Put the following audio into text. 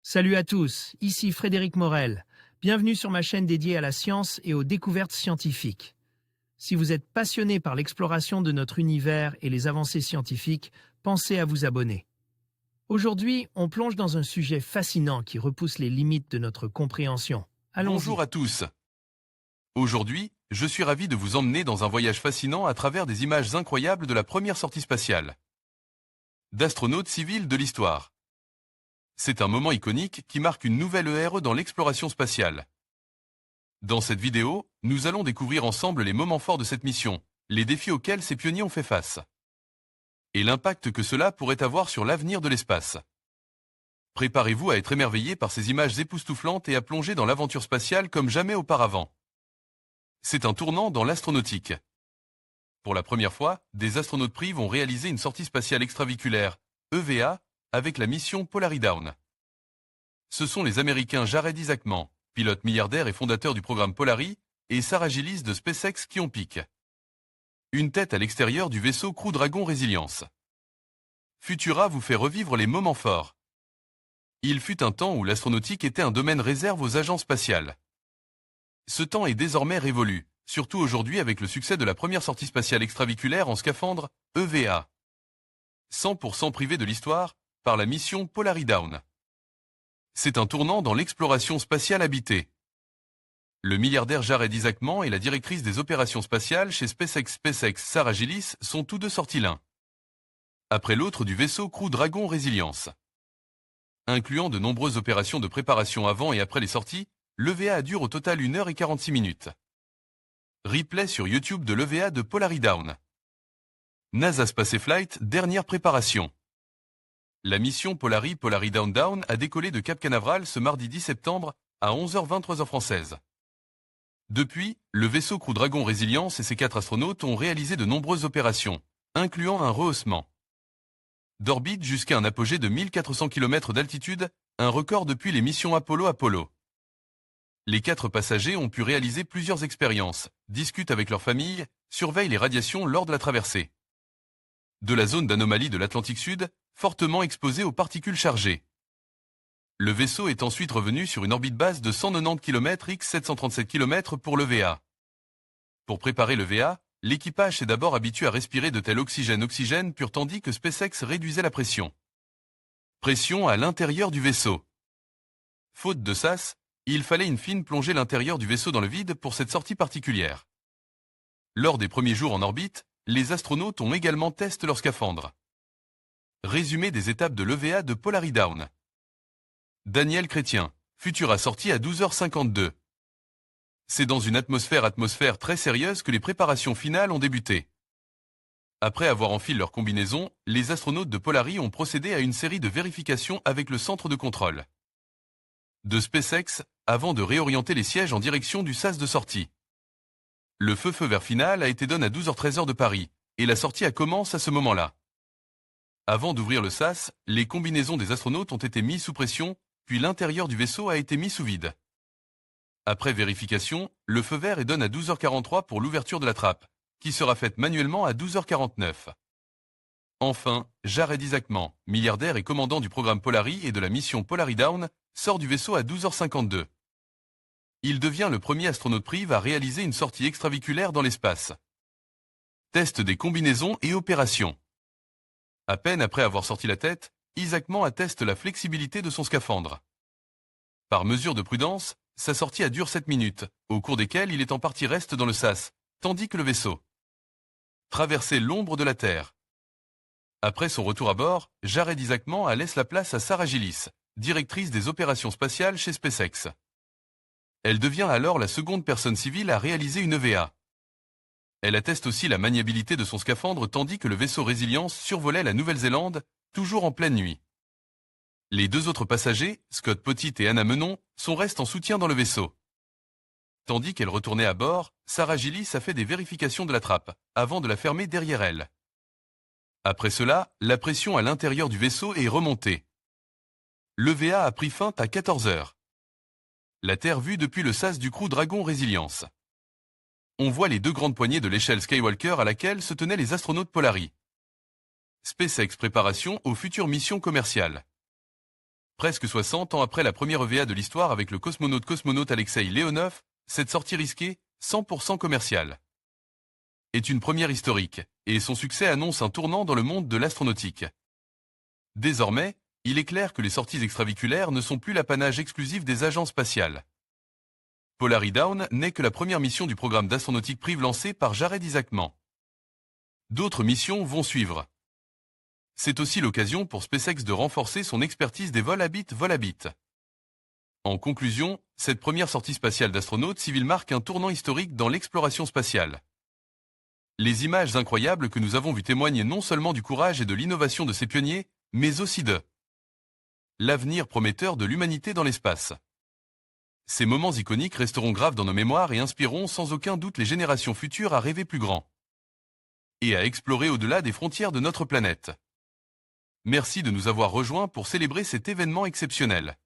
Salut à tous, ici Frédéric Morel. Bienvenue sur ma chaîne dédiée à la science et aux découvertes scientifiques. Si vous êtes passionné par l'exploration de notre univers et les avancées scientifiques, pensez à vous abonner. Aujourd'hui, on plonge dans un sujet fascinant qui repousse les limites de notre compréhension. Bonjour Allons-y. à tous. Aujourd'hui, je suis ravi de vous emmener dans un voyage fascinant à travers des images incroyables de la première sortie spatiale d'astronautes civils de l'histoire. C'est un moment iconique qui marque une nouvelle ère dans l'exploration spatiale. Dans cette vidéo, nous allons découvrir ensemble les moments forts de cette mission, les défis auxquels ces pionniers ont fait face, et l'impact que cela pourrait avoir sur l'avenir de l'espace. Préparez-vous à être émerveillés par ces images époustouflantes et à plonger dans l'aventure spatiale comme jamais auparavant. C'est un tournant dans l'astronautique. Pour la première fois, des astronautes privés vont réaliser une sortie spatiale extraviculaire, EVA, avec la mission Polaridawn. Ce sont les Américains Jared Isaacman, pilote milliardaire et fondateur du programme Polari, et Sarah Gillis de SpaceX qui ont piqué une tête à l'extérieur du vaisseau Crew Dragon Resilience. Futura vous fait revivre les moments forts. Il fut un temps où l'astronautique était un domaine réservé aux agences spatiales. Ce temps est désormais révolu, surtout aujourd'hui avec le succès de la première sortie spatiale extraviculaire en scaphandre, EVA. 100% privé de l'histoire, par la mission Polaridawn. C'est un tournant dans l'exploration spatiale habitée. Le milliardaire Jared Isaacman et la directrice des opérations spatiales chez SpaceX Sarah Gillis sont tous deux sortis l'un après l'autre du vaisseau Crew Dragon Resilience. Incluant de nombreuses opérations de préparation avant et après les sorties, l'EVA dure au total 1h46 minutes. Replay sur YouTube de l'EVA de Polaridawn. NASA Spaceflight, dernière préparation. La mission Polaridawn a décollé de Cap Canaveral ce mardi 10 septembre à 11h20 3h française. Depuis, le vaisseau Crew Dragon Resilience et ses 4 astronautes ont réalisé de nombreuses opérations, incluant un rehaussement d'orbite jusqu'à un apogée de 1400 km d'altitude, un record depuis les missions Apollo. Les 4 passagers ont pu réaliser plusieurs expériences, discutent avec leurs familles, surveillent les radiations lors de la traversée de la zone d'anomalie de l'Atlantique Sud, fortement exposée aux particules chargées. Le vaisseau est ensuite revenu sur une orbite basse de 190 km x 737 km pour l'EVA. Pour préparer l'EVA, l'équipage s'est d'abord habitué à respirer de tel oxygène pur tandis que SpaceX réduisait la pression. Pression à l'intérieur du vaisseau. Faute de sas, il fallait in fine plonger l'intérieur du vaisseau dans le vide pour cette sortie particulière. Lors des premiers jours en orbite, les astronautes ont également testé leur scaphandre. Résumé des étapes de l'EVA de Polaridawn. Daniel Chrétien, Futura sortie à 12h52. C'est dans une atmosphère très sérieuse que les préparations finales ont débuté. Après avoir enfilé leur combinaison, les astronautes de Polari ont procédé à une série de vérifications avec le centre de contrôle de SpaceX avant de réorienter les sièges en direction du sas de sortie. Le feu vert final a été donné à 12h13 de Paris, et la sortie commence à ce moment-là. Avant d'ouvrir le sas, les combinaisons des astronautes ont été mises sous pression, puis l'intérieur du vaisseau a été mis sous vide. Après vérification, le feu vert est donné à 12h43 pour l'ouverture de la trappe, qui sera faite manuellement à 12h49. Enfin, Jared Isaacman, milliardaire et commandant du programme Polari et de la mission Polaridawn, sort du vaisseau à 12h52. Il devient le premier astronaute privé à réaliser une sortie extraviculaire dans l'espace. Test des combinaisons et opérations. À peine après avoir sorti la tête, Isaacman atteste la flexibilité de son scaphandre. Par mesure de prudence, sa sortie a duré 7 minutes, au cours desquelles il est en partie reste dans le sas, tandis que le vaisseau traversait l'ombre de la Terre. Après son retour à bord, Jared Isaacman laisse la place à Sarah Gillis, directrice des opérations spatiales chez SpaceX. Elle devient alors la seconde personne civile à réaliser une EVA. Elle atteste aussi la maniabilité de son scaphandre tandis que le vaisseau Résilience survolait la Nouvelle-Zélande, toujours en pleine nuit. Les 2 autres passagers, Scott Pettit et Anna Menon, sont restés en soutien dans le vaisseau. Tandis qu'elle retournait à bord, Sarah Gillis a fait des vérifications de la trappe, avant de la fermer derrière elle. Après cela, la pression à l'intérieur du vaisseau est remontée. L'EVA a pris fin à 14h. La Terre vue depuis le sas du Crew Dragon Resilience. On voit les 2 grandes poignées de l'échelle Skywalker à laquelle se tenaient les astronautes Polari. SpaceX préparation aux futures missions commerciales. Presque 60 ans après la première EVA de l'histoire avec le cosmonaute Alexei Leonov, cette sortie risquée, 100% commerciale, est une première historique, et son succès annonce un tournant dans le monde de l'astronautique. Désormais, il est clair que les sorties extraviculaires ne sont plus l'apanage exclusif des agences spatiales. Polaridown n'est que la première mission du programme d'astronautique privé lancé par Jared Isaacman. D'autres missions vont suivre. C'est aussi l'occasion pour SpaceX de renforcer son expertise des vols habit-vol-habit. En conclusion, cette première sortie spatiale d'astronautes civils marque un tournant historique dans l'exploration spatiale. Les images incroyables que nous avons vues témoignent non seulement du courage et de l'innovation de ces pionniers, mais aussi de l'avenir prometteur de l'humanité dans l'espace. Ces moments iconiques resteront graves dans nos mémoires et inspireront sans aucun doute les générations futures à rêver plus grand et à explorer au-delà des frontières de notre planète. Merci de nous avoir rejoints pour célébrer cet événement exceptionnel.